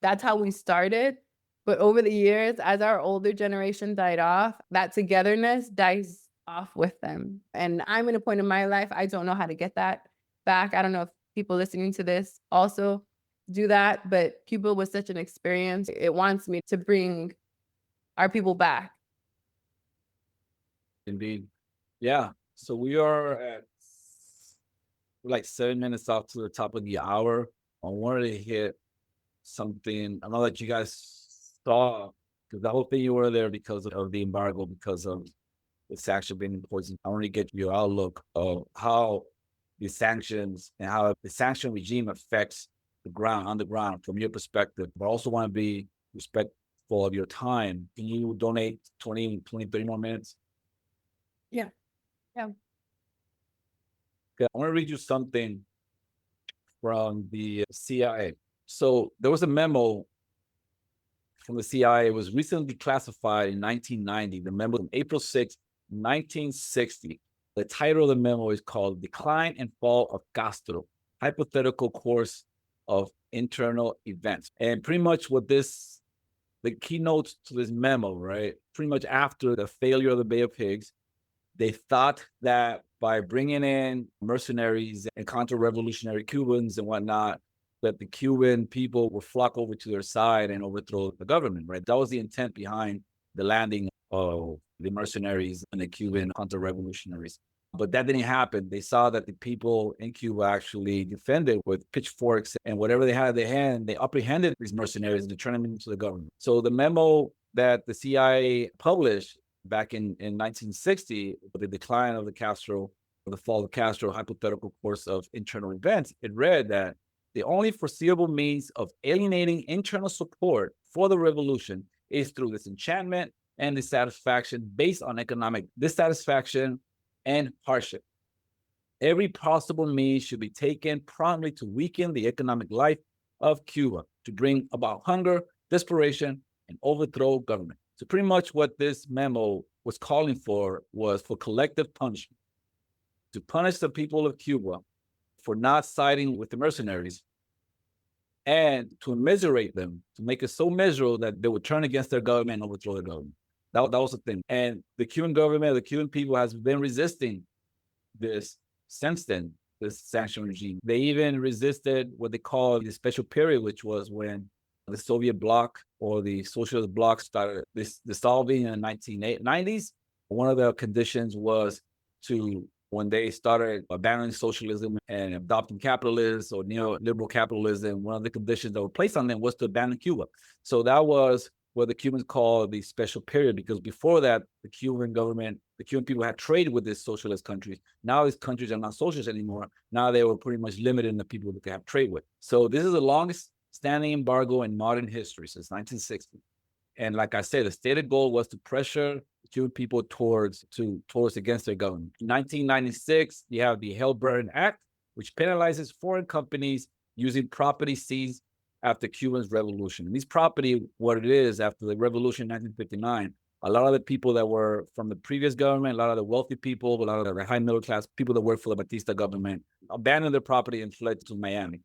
that's how we started. But over the years, as our older generation died off, that togetherness dies off with them. And I'm in a point in my life, I don't know how to get that back. I don't know if people listening to this also do that, but Cuba was such an experience. It wants me to bring our people back. Indeed. Yeah. So we are at like 7 minutes off to the top of the hour. I wanted to hit something. I know that you guys saw, because the whole thing you were there because of the embargo, because of the sanction being imposed. I want to get your outlook of how the sanctions and how the sanction regime affects the ground, on the ground, from your perspective, but also want to be respectful of your time. Can you donate 20, 30 more minutes? Yeah. Okay, I want to read you something from the CIA. So there was a memo from the CIA. It was recently classified in 1990. The memo from April 6, 1960. The title of the memo is called Decline and Fall of Castro, Hypothetical Course of Internal Events. And pretty much the keynotes to this memo, right? Pretty much after the failure of the Bay of Pigs, they thought that by bringing in mercenaries and counter-revolutionary Cubans and whatnot, that the Cuban people would flock over to their side and overthrow the government, right? That was the intent behind the landing of the mercenaries and the Cuban counter-revolutionaries. But that didn't happen. They saw that the people in Cuba actually defended with pitchforks and whatever they had in their hand. They apprehended these mercenaries and they turned them into the government. So the memo that the CIA published back in 1960, the decline of the Castro, or the fall of Castro, hypothetical course of internal events, it read that the only foreseeable means of alienating internal support for the revolution is through disenchantment and dissatisfaction based on economic dissatisfaction and hardship. Every possible means should be taken promptly to weaken the economic life of Cuba, to bring about hunger, desperation, and overthrow government. So pretty much what this memo was calling for was for collective punishment, to punish the people of Cuba for not siding with the mercenaries and to immiserate them, to make it so miserable that they would turn against their government and overthrow the government. That was the thing. And the Cuban government, the Cuban people has been resisting this since then, this sanction regime. They even resisted what they call the special period, which was when the Soviet bloc or the socialist bloc started dissolving in the 1990s. One of the conditions was when they started abandoning socialism and adopting capitalism or neoliberal capitalism, one of the conditions that were placed on them was to abandon Cuba. So that was what the Cubans call the special period, because before that, the Cuban government, the Cuban people had traded with these socialist countries. Now these countries are not socialist anymore. Now they were pretty much limited in the people that they have trade with. So this is the longest standing embargo in modern history since 1960. And like I said, the stated goal was to pressure Cuban people towards against their government. In 1996, you have the Hell-Burn Act, which penalizes foreign companies using property seized after Cuba's revolution. And these property, what it is, after the revolution in 1959, a lot of the people that were from the previous government, a lot of the wealthy people, a lot of the high middle class people that worked for the Batista government, abandoned their property and fled to Miami.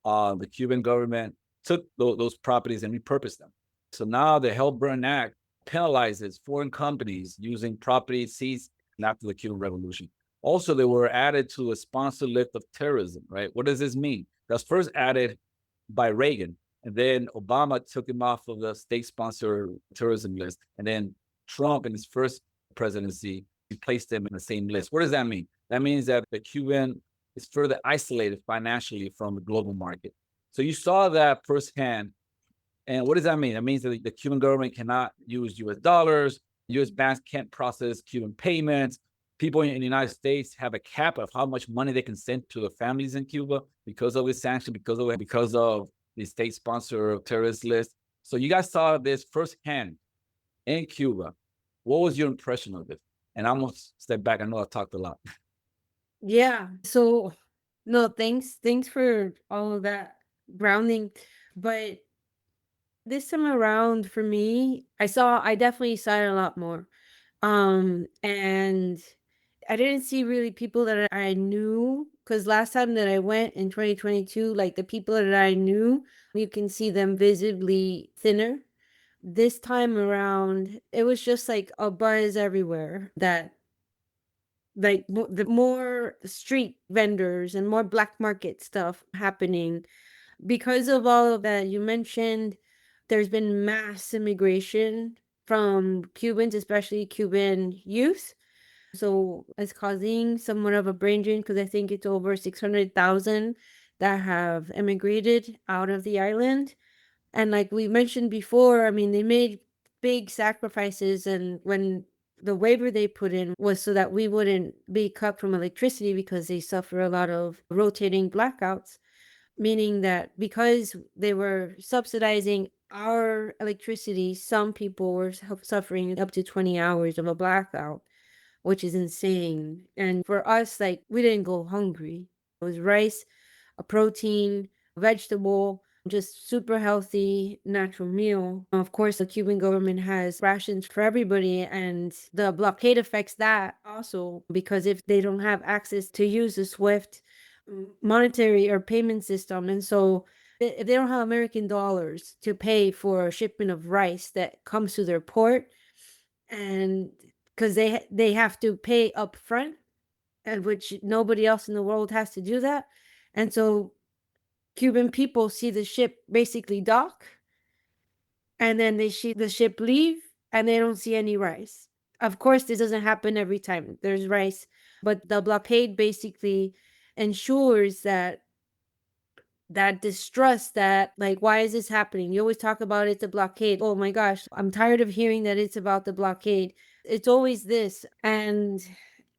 The Cuban government took those properties and repurposed them. So now the Hell-Burn Act penalizes foreign companies using property seized after the Cuban Revolution. Also, they were added to a sponsor list of terrorism, right? What does this mean? That's first added by Reagan, and then Obama took him off of the state-sponsored terrorism list, and then Trump in his first presidency replaced them in the same list. What does that mean? That means that the Cuban is further isolated financially from the global market. So you saw that firsthand. And what does that mean? That means that the Cuban government cannot use US dollars. US banks can't process Cuban payments. People in the United States have a cap of how much money they can send to the families in Cuba because of this sanction, because of the state-sponsored terrorist list. So you guys saw this firsthand in Cuba. What was your impression of it? And I'm gonna step back. I know I talked a lot. Yeah. So no, thanks for all of that grounding. But this time around for me, I definitely saw it a lot more. And I didn't see really people that I knew, because last time that I went in 2022, like the people that I knew, you can see them visibly thinner. This time around, it was just like a buzz everywhere, that like the more street vendors and more black market stuff happening because of all of that you mentioned. There's been mass immigration from Cubans, especially Cuban youth. So it's causing somewhat of a brain drain, because I think it's over 600,000 that have immigrated out of the island. And like we mentioned before, I mean, they made big sacrifices. And when the waiver they put in was so that we wouldn't be cut from electricity, because they suffer a lot of rotating blackouts, meaning that because they were subsidizing our electricity, some people were suffering up to 20 hours of a blackout. which is insane. And for us, like, we didn't go hungry. It was rice, a protein, vegetable, just super healthy, natural meal. Of course, the Cuban government has rations for everybody, and the blockade affects that also, because if they don't have access to use the SWIFT monetary or payment system, and so if they don't have American dollars to pay for a shipment of rice that comes to their port, and because they have to pay up front, and which nobody else in the world has to do that, and so Cuban people see the ship basically dock, and then they see the ship leave, and they don't see any rice. Of course, this doesn't happen every time there's rice, but the blockade basically ensures that distrust, that, like, why is this happening? You always talk about it's a blockade. Oh my gosh, I'm tired of hearing that it's about the blockade. It's always this. And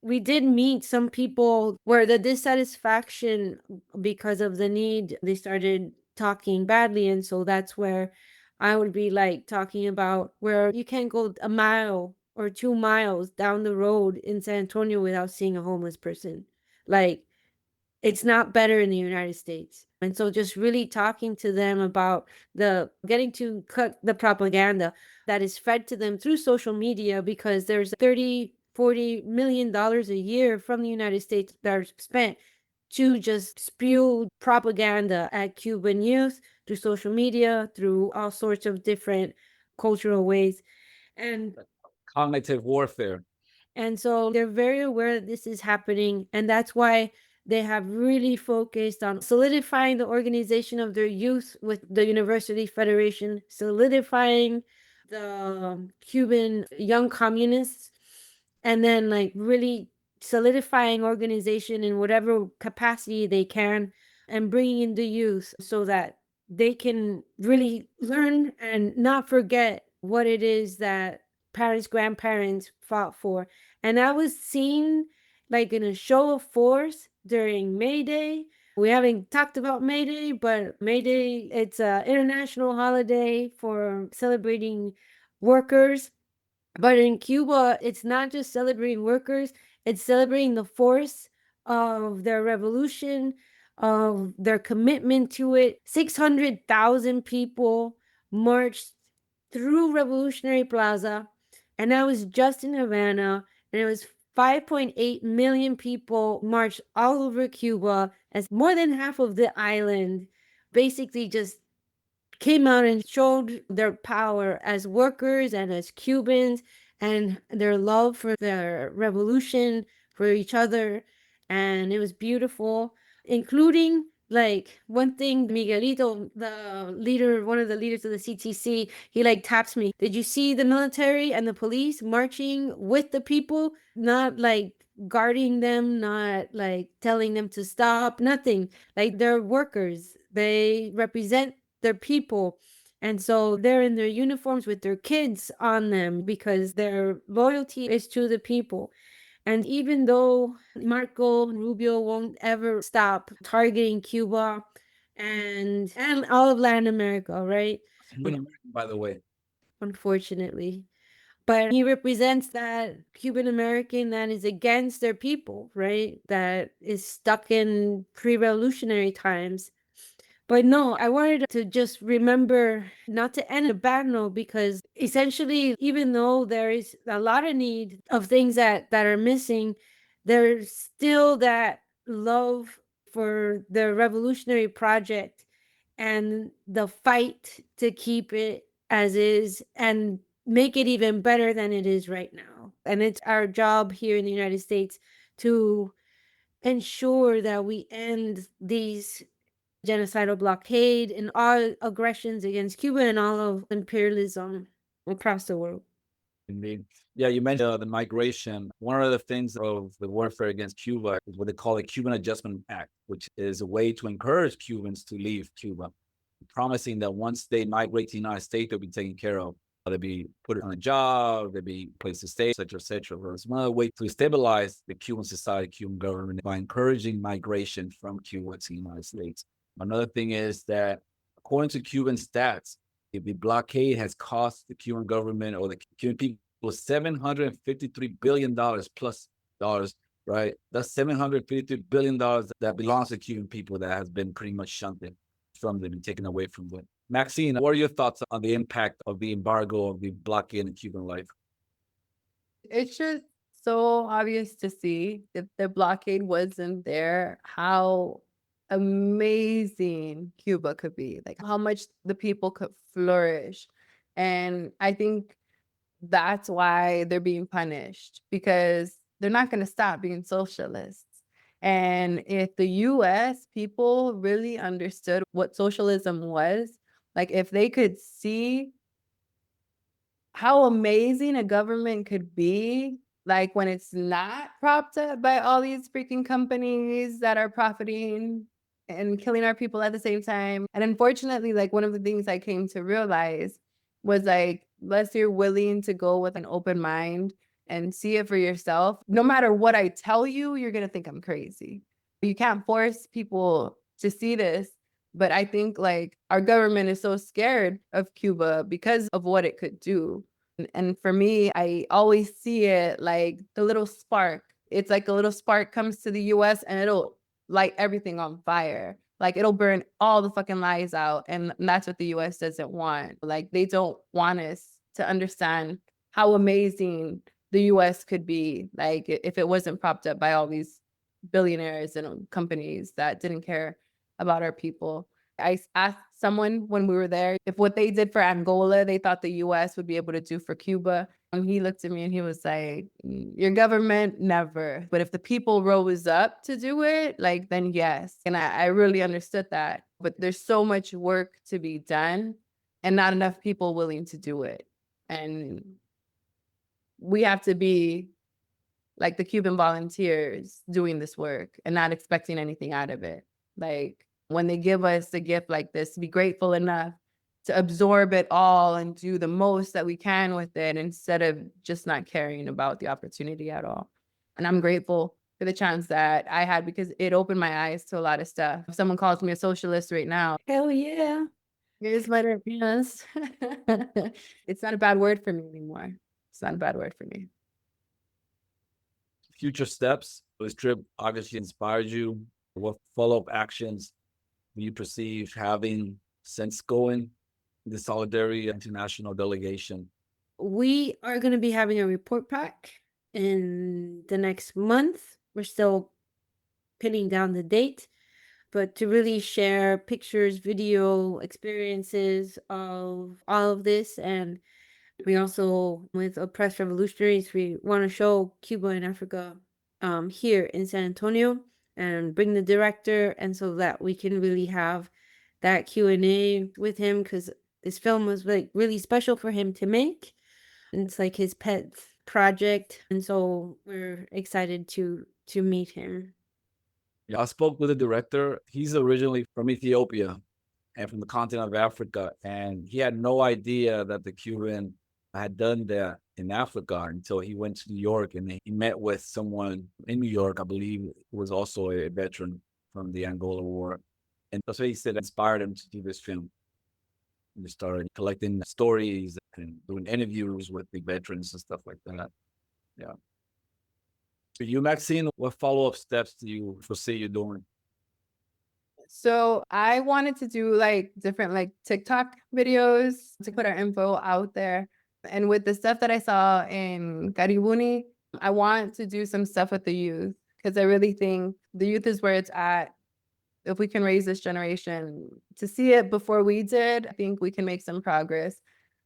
we did meet some people where the dissatisfaction because of the need, they started talking badly. And so that's where I would be like talking about where you can't go a mile or 2 miles down the road in San Antonio without seeing a homeless person. Like, it's not better in the United States. And so just really talking to them about the getting to cut the propaganda that is fed to them through social media, because there's 30-40 million dollars a year from the United States that are spent to just spew propaganda at Cuban youth through social media, through all sorts of different cultural ways. And Cognitive warfare. and so they're very aware that this is happening. And that's why they have really focused on solidifying the organization of their youth with the University Federation, solidifying the Cuban Young Communists, and then like really solidifying organization in whatever capacity they can, and bringing in the youth so that they can really learn and not forget what it is that parents, grandparents fought for. And I was seen like in a show of force during May Day. We haven't talked about May Day, but May Day, it's an international holiday for celebrating workers. But in Cuba, it's not just celebrating workers, it's celebrating the force of their revolution, of their commitment to it. 600,000 people marched through Revolutionary Plaza, and I was just in Havana, and it was 5.8 million people marched all over Cuba, as more than half of the island basically just came out and showed their power as workers and as Cubans, and their love for their revolution, for each other. And it was beautiful, including like one thing, Miguelito, the leader, one of the leaders of the CTC, he like taps me. Did you see the military and the police marching with the people? Not like guarding them, not like telling them to stop, nothing. Like, they're workers. They represent their people. And so they're in their uniforms with their kids on them because their loyalty is to the people. And even though Marco Rubio won't ever stop targeting Cuba and all of Latin America, right? Cuban American, by the way. Unfortunately. But he represents that Cuban American that is against their people, right? That is stuck in pre-revolutionary times. But no, I wanted to just remember not to end a bad note, because essentially, even though there is a lot of need of things that are missing, there's still that love for the revolutionary project and the fight to keep it as is and make it even better than it is right now. And it's our job here in the United States to ensure that we end these genocidal blockade and all aggressions against Cuba and all of imperialism across the world. Indeed. Yeah, you mentioned the migration. One of the things of the warfare against Cuba is what they call a Cuban Adjustment Act, which is a way to encourage Cubans to leave Cuba, promising that once they migrate to the United States, they'll be taken care of. They'll be put on a job, they'll be placed to stay, et cetera, et cetera. It's one of the ways to stabilize the Cuban society, Cuban government, by encouraging migration from Cuba to the United States. Another thing is that, according to Cuban stats, if the blockade has cost the Cuban government or the Cuban people was $753 billion plus dollars, right? That's $753 billion that belongs to Cuban people that has been pretty much shunted from them and taken away from them. Maxine, what are your thoughts on the impact of the embargo, of the blockade in Cuban life? It's just so obvious to see if the blockade wasn't there, how amazing Cuba could be, like how much the people could flourish. And I think that's why they're being punished, because they're not going to stop being socialists. And if the US people really understood what socialism was, like if they could see how amazing a government could be, like when it's not propped up by all these freaking companies that are profiting and killing our people at the same time. And unfortunately, like one of the things I came to realize was like, unless you're willing to go with an open mind and see it for yourself, no matter what I tell you, you're going to think I'm crazy. You can't force people to see this. But I think like our government is so scared of Cuba because of what it could do. And for me, I always see it like the little spark. It's like a little spark comes to the US and it'll light everything on fire. Like it'll burn all the fucking lies out. And that's what the US doesn't want. Like they don't want us to understand how amazing the US could be. Like if it wasn't propped up by all these billionaires and companies that didn't care about our people. I asked someone when we were there if what they did for Angola, they thought the US would be able to do for Cuba. And he looked at me and he was like, your government, never. But if the people rose up to do it, like, then yes. And I really understood that. But there's so much work to be done and not enough people willing to do it. And we have to be like the Cuban volunteers doing this work and not expecting anything out of it. Like when they give us a gift like this, be grateful enough to absorb it all and do the most that we can with it instead of just not caring about the opportunity at all. And I'm grateful for the chance that I had because it opened my eyes to a lot of stuff. If someone calls me a socialist right now, hell yeah. Here's my yes. It's not a bad word for me anymore. It's not a bad word for me. Future steps. This trip obviously inspired you. What follow-up actions do you perceive having since going the Solidarity International Delegation? We are going to be having a report back in the next month. We're still pinning down the date, but to really share pictures, video, experiences of all of this. And we also, with Oppressed Revolutionaries, we want to show Cuba and Africa here in San Antonio and bring the director, and so that we can really have that Q&A with him, because this film was like really special for him to make. And it's like his pet project, and so we're excited to meet him. Yeah, I spoke with the director. He's originally from Ethiopia and from the continent of Africa, and he had no idea that the Cuban had done that in Africa until he went to New York and he met with someone in New York, I believe, who was also a veteran from the Angola War. And that's what he said inspired him to do this film. And he started collecting stories and doing interviews with the veterans and stuff like that. Yeah. For you, Maxine, what follow-up steps do you foresee you doing? So I wanted to do like different like TikTok videos to put our info out there. And with the stuff that I saw in Karibuni, I want to do some stuff with the youth because I really think the youth is where it's at. If we can raise this generation to see it before we did, I think we can make some progress.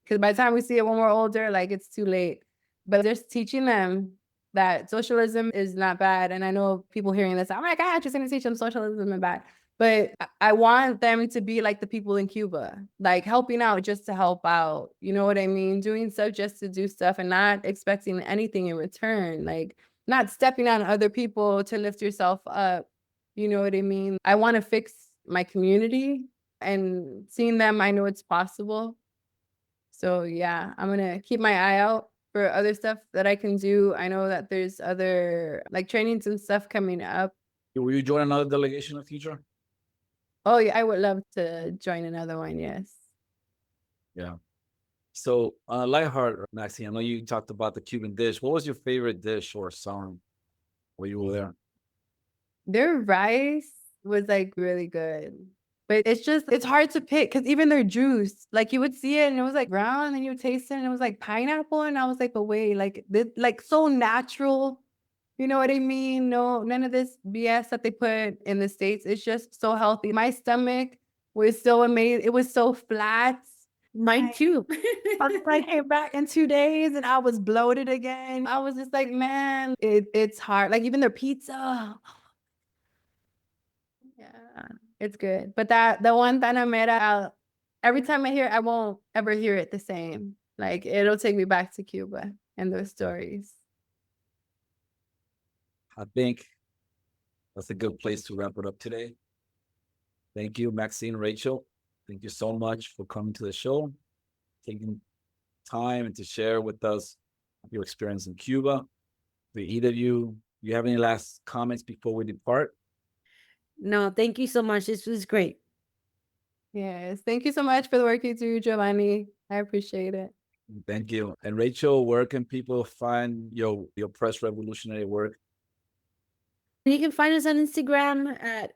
Because by the time we see it when we're older, like it's too late. But just teaching them that socialism is not bad. And I know people hearing this, oh my God, you're going to teach them socialism is bad. But I want them to be like the people in Cuba, like helping out just to help out. You know what I mean? Doing stuff just to do stuff and not expecting anything in return. Like not stepping on other people to lift yourself up. You know what I mean? I want to fix my community, and seeing them, I know it's possible. So yeah, I'm going to keep my eye out for other stuff that I can do. I know that there's other like trainings and stuff coming up. Will you join another delegation in the future? Oh yeah, I would love to join another one. Yes. Yeah. So, lighthearted, Maxine, I know you talked about the Cuban dish. What was your favorite dish or song while you were there? Their rice was like really good. But it's hard to pick because even their juice, like you would see it and it was like brown, and then you would taste it and it was like pineapple. And I was like, but wait, like this, like so natural. You know what I mean? No, none of this BS that they put in the States. It's just so healthy. My stomach was so amazing. It was so flat. Mine too. I came back in 2 days and I was bloated again. I was just like, man, it's hard. Like even their pizza. Yeah, it's good. But the one Panamera, every time I hear it, I won't ever hear it the same. Like it'll take me back to Cuba and those stories. I think that's a good place to wrap it up today. Thank you, Maxine, Rachell. Thank you so much for coming to the show, taking time and to share with us your experience in Cuba. Do either of you have any last comments before we depart? No, thank you so much. This was great. Yes. Thank you so much for the work you do, Jovanni. I appreciate it. Thank you. And Rachell, where can people find your press revolutionary work? You can find us on Instagram at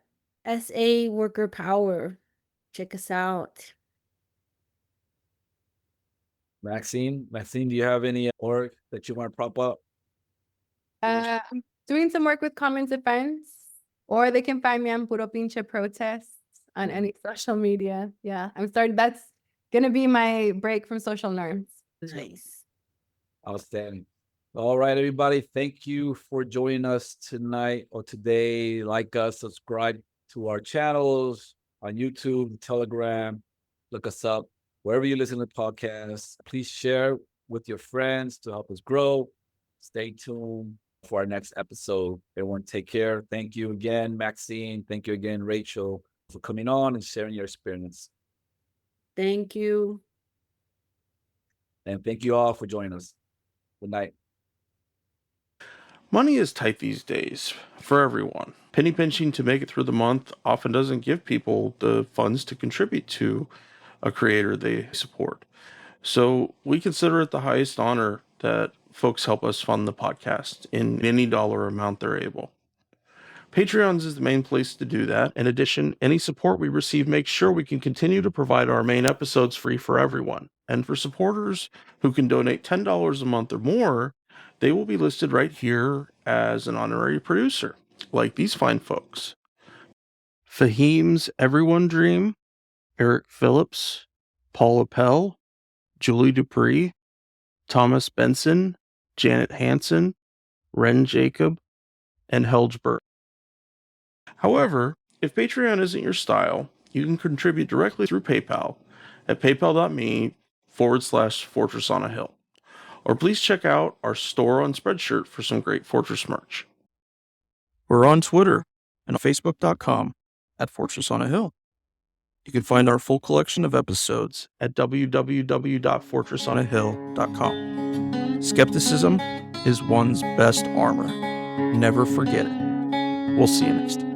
SA Worker Power. Check us out. Maxine, do you have any work that you want to prop up? I'm doing some work with Common Defense, or they can find me on Puro Pinche Protests on any social media. Yeah, I'm starting. That's gonna be my break from social norms. Nice. Outstanding. All right, everybody. Thank you for joining us tonight or today. Like us, subscribe to our channels on YouTube, Telegram. Look us up wherever you listen to podcasts. Please share with your friends to help us grow. Stay tuned for our next episode. Everyone, take care. Thank you again, Maxine. Thank you again, Rachell, for coming on and sharing your experience. Thank you. And thank you all for joining us. Good night. Money is tight these days for everyone. Penny pinching to make it through the month often doesn't give people the funds to contribute to a creator they support. So we consider it the highest honor that folks help us fund the podcast in any dollar amount they're able. Patreons is the main place to do that. In addition, any support we receive makes sure we can continue to provide our main episodes free for everyone. And for supporters who can donate $10 a month or more, they will be listed right here as an honorary producer, like these fine folks. Fahim's Everyone Dream, Eric Phillips, Paul Appel, Julie Dupree, Thomas Benson, Janet Hansen, Ren Jacob, and Helgeberg. However, if Patreon isn't your style, you can contribute directly through PayPal at paypal.me/Fortress on a Hill. Or please check out our store on Spreadshirt for some great Fortress merch. We're on Twitter and Facebook.com/Fortress on a Hill. You can find our full collection of episodes at www.fortressonahill.com. Skepticism is one's best armor. Never forget it. We'll see you next time.